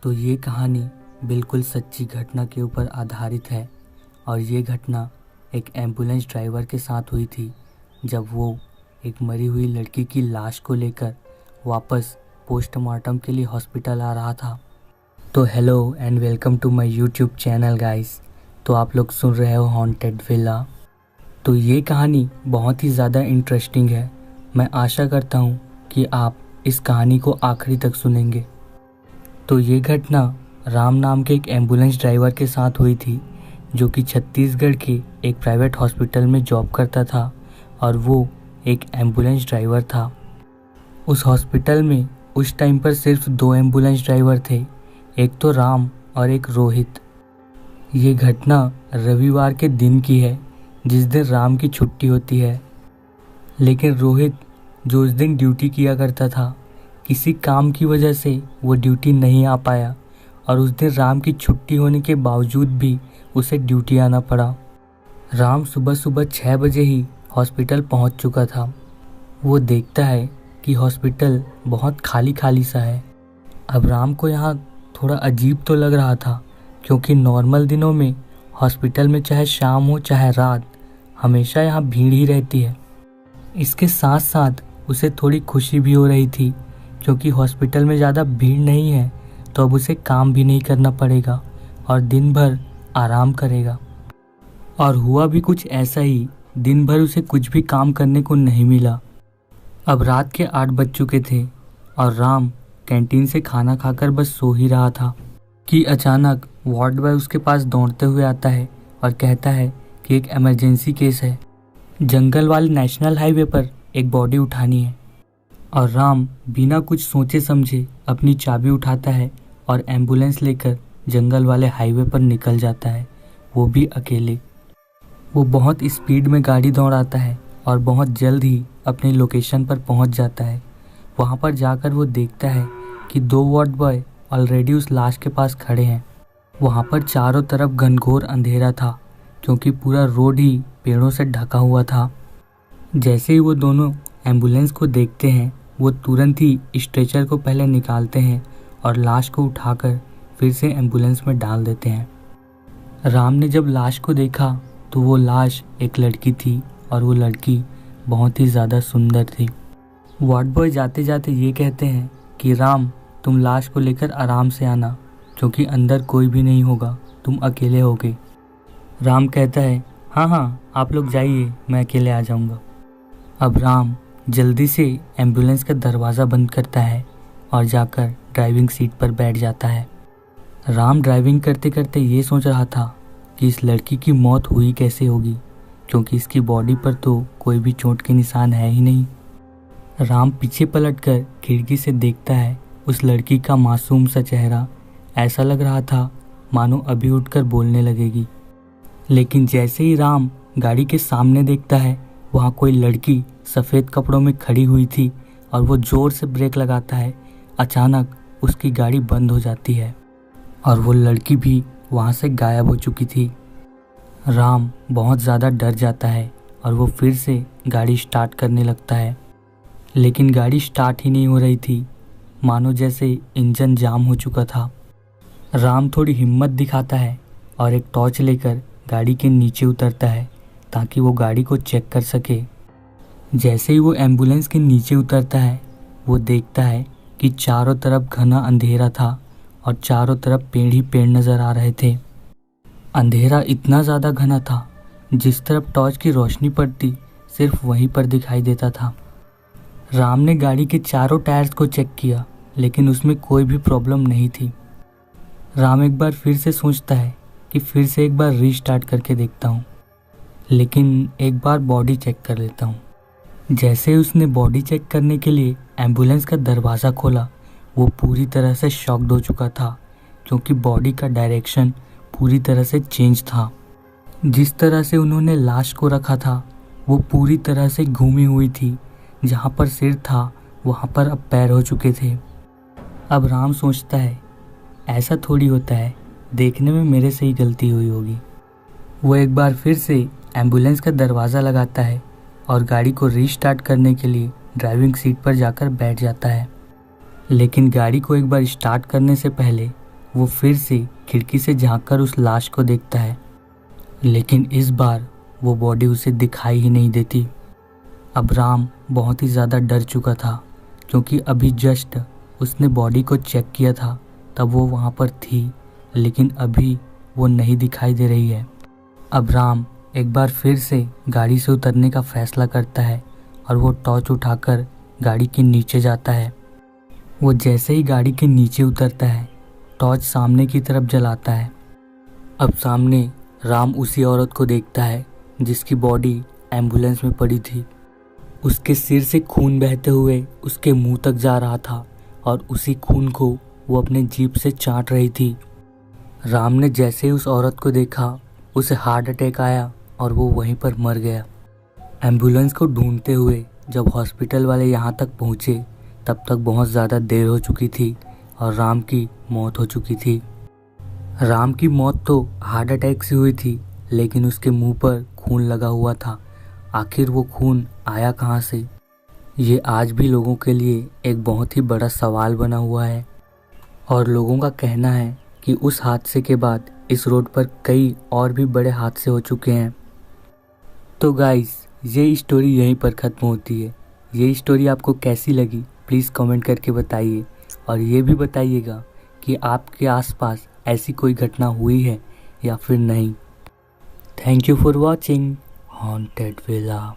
तो ये कहानी बिल्कुल सच्ची घटना के ऊपर आधारित है और ये घटना एक एम्बुलेंस ड्राइवर के साथ हुई थी जब वो एक मरी हुई लड़की की लाश को लेकर वापस पोस्टमार्टम के लिए हॉस्पिटल आ रहा था। तो hello and welcome to my YouTube channel guys. तो आप लोग सुन रहे हो हॉन्टेड विला। तो ये कहानी बहुत ही ज़्यादा इंटरेस्टिंग है। मैं आशा करता हूँ कि आप इस कहानी को आखिरी तक सुनेंगे। तो ये घटना राम नाम के एक एम्बुलेंस ड्राइवर के साथ हुई थी जो कि छत्तीसगढ़ के एक प्राइवेट हॉस्पिटल में जॉब करता था और वो एक एम्बुलेंस ड्राइवर था। उस हॉस्पिटल में उस टाइम पर सिर्फ 2 एम्बुलेंस ड्राइवर थे, एक तो राम और एक रोहित। ये घटना रविवार के दिन की है जिस दिन राम की छुट्टी होती है, लेकिन रोहित जो उस दिन ड्यूटी किया करता था किसी काम की वजह से वो ड्यूटी नहीं आ पाया और उस दिन राम की छुट्टी होने के बावजूद भी उसे ड्यूटी आना पड़ा। राम सुबह सुबह 6 बजे ही हॉस्पिटल पहुंच चुका था। वो देखता है कि हॉस्पिटल बहुत खाली खाली सा है। अब राम को यहाँ थोड़ा अजीब तो लग रहा था क्योंकि नॉर्मल दिनों में हॉस्पिटल में चाहे शाम हो चाहे रात हमेशा यहाँ भीड़ ही रहती है। इसके साथ साथ उसे थोड़ी खुशी भी हो रही थी क्योंकि हॉस्पिटल में ज़्यादा भीड़ नहीं है तो अब उसे काम भी नहीं करना पड़ेगा और दिन भर आराम करेगा। और हुआ भी कुछ ऐसा ही, दिन भर उसे कुछ भी काम करने को नहीं मिला। अब रात के 8 बज चुके थे और राम कैंटीन से खाना खाकर बस सो ही रहा था कि अचानक वार्ड बॉय उसके पास दौड़ते हुए आता है और कहता है कि एक इमरजेंसी केस है, जंगल वाले नेशनल हाईवे पर एक बॉडी उठानी है। और राम बिना कुछ सोचे समझे अपनी चाबी उठाता है और एम्बुलेंस लेकर जंगल वाले हाईवे पर निकल जाता है, वो भी अकेले। वो बहुत स्पीड में गाड़ी दौड़ाता है और बहुत जल्द ही अपनी लोकेशन पर पहुंच जाता है। वहां पर जाकर वो देखता है कि 2 वार्ड बॉय ऑलरेडी उस लाश के पास खड़े हैं। वहां पर चारों तरफ घनघोर अंधेरा था क्योंकि पूरा रोड ही पेड़ों से ढका हुआ था। जैसे ही वो दोनों एम्बुलेंस को देखते हैं वो तुरंत ही स्ट्रेचर को पहले निकालते हैं और लाश को उठाकर फिर से एम्बुलेंस में डाल देते हैं। राम ने जब लाश को देखा तो वो लाश एक लड़की थी और वो लड़की बहुत ही ज़्यादा सुंदर थी। वार्ड बॉय जाते जाते ये कहते हैं कि राम तुम लाश को लेकर आराम से आना क्योंकि अंदर कोई भी नहीं होगा, तुम अकेले होगे। राम कहता है हाँ आप लोग जाइए, मैं अकेले आ जाऊँगा। अब राम जल्दी से एम्बुलेंस का दरवाज़ा बंद करता है और जाकर ड्राइविंग सीट पर बैठ जाता है। राम ड्राइविंग करते करते ये सोच रहा था कि इस लड़की की मौत हुई कैसे होगी क्योंकि इसकी बॉडी पर तो कोई भी चोट के निशान है ही नहीं। राम पीछे पलटकर खिड़की से देखता है उस लड़की का मासूम सा चेहरा। ऐसा लग रहा था मानो अभी उठकर बोलने लगेगी, लेकिन जैसे ही राम गाड़ी के सामने देखता है वहाँ कोई लड़की सफ़ेद कपड़ों में खड़ी हुई थी और वो ज़ोर से ब्रेक लगाता है। अचानक उसकी गाड़ी बंद हो जाती है और वो लड़की भी वहाँ से गायब हो चुकी थी। राम बहुत ज़्यादा डर जाता है और वो फिर से गाड़ी स्टार्ट करने लगता है, लेकिन गाड़ी स्टार्ट ही नहीं हो रही थी, मानो जैसे इंजन जाम हो चुका था। राम थोड़ी हिम्मत दिखाता है और एक टॉर्च लेकर गाड़ी के नीचे उतरता है ताकि वो गाड़ी को चेक कर सके। जैसे ही वो एम्बुलेंस के नीचे उतरता है वो देखता है कि चारों तरफ घना अंधेरा था और चारों तरफ पेड़ ही पेड़ नज़र आ रहे थे। अंधेरा इतना ज़्यादा घना था जिस तरफ टॉर्च की रोशनी पड़ती सिर्फ वहीं पर दिखाई देता था। राम ने गाड़ी के चारों टायर्स को चेक किया लेकिन उसमें कोई भी प्रॉब्लम नहीं थी। राम एक बार फिर से सोचता है कि फिर से एक बार रीस्टार्ट करके देखता हूँ, लेकिन एक बार बॉडी चेक कर लेता हूँ। जैसे ही उसने बॉडी चेक करने के लिए एम्बुलेंस का दरवाज़ा खोला वो पूरी तरह से शॉक्ड हो चुका था क्योंकि बॉडी का डायरेक्शन पूरी तरह से चेंज था। जिस तरह से उन्होंने लाश को रखा था वो पूरी तरह से घूमी हुई थी। जहाँ पर सिर था वहाँ पर अब पैर हो चुके थे। अब राम सोचता है ऐसा थोड़ी होता है, देखने में मेरे से ही गलती हुई होगी। वो एक बार फिर से एम्बुलेंस का दरवाज़ा लगाता है और गाड़ी को रीस्टार्ट करने के लिए ड्राइविंग सीट पर जाकर बैठ जाता है। लेकिन गाड़ी को एक बार स्टार्ट करने से पहले वो फिर से खिड़की से झांककर उस लाश को देखता है, लेकिन इस बार वो बॉडी उसे दिखाई ही नहीं देती। अब राम बहुत ही ज़्यादा डर चुका था, क्योंकि अभी जस्ट उसने बॉडी को चेक किया था, तब वो वहाँ पर थी, लेकिन अभी वो नहीं दिखाई दे रही है। अब राम एक बार फिर से गाड़ी से उतरने का फैसला करता है और वो टॉर्च उठाकर गाड़ी के नीचे जाता है। वो जैसे ही गाड़ी के नीचे उतरता है, टॉर्च सामने की तरफ जलाता है। अब सामने राम उसी औरत को देखता है जिसकी बॉडी एम्बुलेंस में पड़ी थी। उसके सिर से खून बहते हुए उसके मुंह तक जा रहा था और उसी खून को वो अपने जीभ से चाट रही थी। राम ने जैसे ही उस औरत को देखा, उसे हार्ट अटैक आया और वो वहीं पर मर गया। एम्बुलेंस को ढूंढते हुए जब हॉस्पिटल वाले यहाँ तक पहुँचे, तब तक बहुत ज़्यादा देर हो चुकी थी और राम की मौत हो चुकी थी। राम की मौत तो हार्ट अटैक से हुई थी, लेकिन उसके मुंह पर खून लगा हुआ था। आखिर वो खून आया कहाँ से? ये आज भी लोगों के लिए एक बहुत ही बड़ा सवाल बना हुआ है और लोगों का कहना है कि उस हादसे के बाद इस रोड पर कई और भी बड़े हादसे हो चुके हैं। तो गाइस, ये स्टोरी यहीं पर ख़त्म होती है। ये स्टोरी आपको कैसी लगी प्लीज़ कमेंट करके बताइए, और ये भी बताइएगा कि आपके आसपास ऐसी कोई घटना हुई है या फिर नहीं। Thank you for watching haunted villa.